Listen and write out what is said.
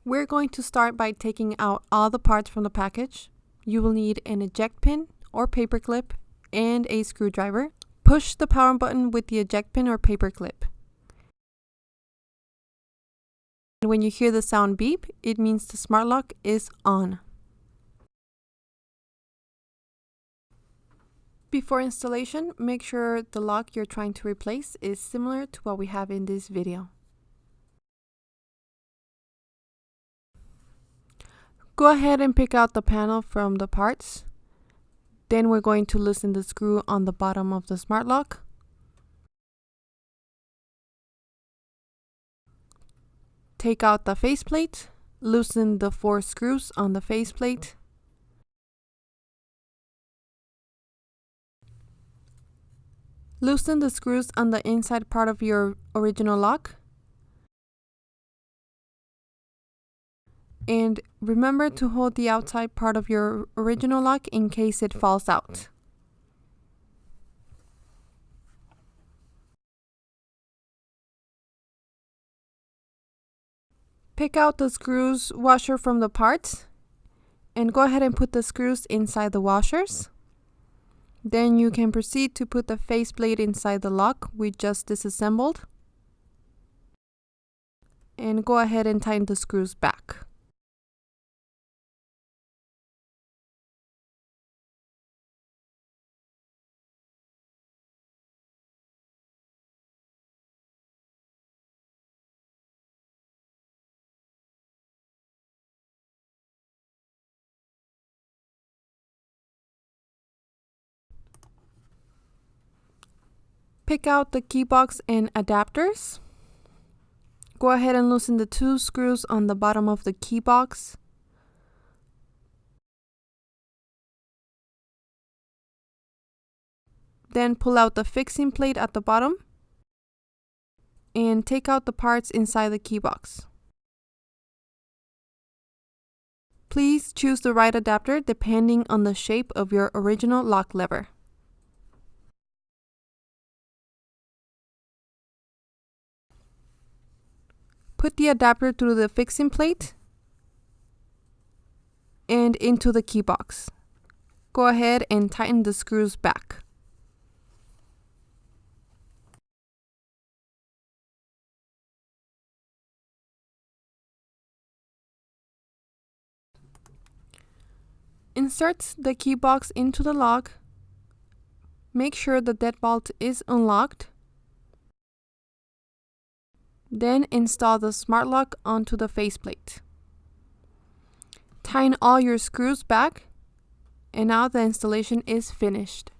We're going to start by taking out all the parts from the package. You will need an eject pin or paper clip and a screwdriver. Push the power button with the eject pin or paper clip. And when you hear the sound beep, it means the smart lock is on. Before installation, make sure the lock you're trying to replace is similar to what we have in this video. Go ahead and pick out the panel from the parts. Then we're going to loosen the screw on the bottom of the smart lock. Take out the faceplate. Loosen the 4 screws on the faceplate. Loosen the screws on the inside part of your original lock. And remember to hold the outside part of your original lock in case it falls out. Pick out the screws washer from the parts and go ahead and put the screws inside the washers. Then you can proceed to put the faceplate inside the lock we just disassembled. And go ahead and tighten the screws back. Pick out the key box and adapters. Go ahead and loosen the 2 screws on the bottom of the key box. Then pull out the fixing plate at the bottom and take out the parts inside the key box. Please choose the right adapter depending on the shape of your original lock lever. Put the adapter through the fixing plate and into the key box. Go ahead and tighten the screws back. Insert the key box into the lock. Make sure the deadbolt is unlocked. Then install the smart lock onto the faceplate. Tighten all your screws back, and now the installation is finished.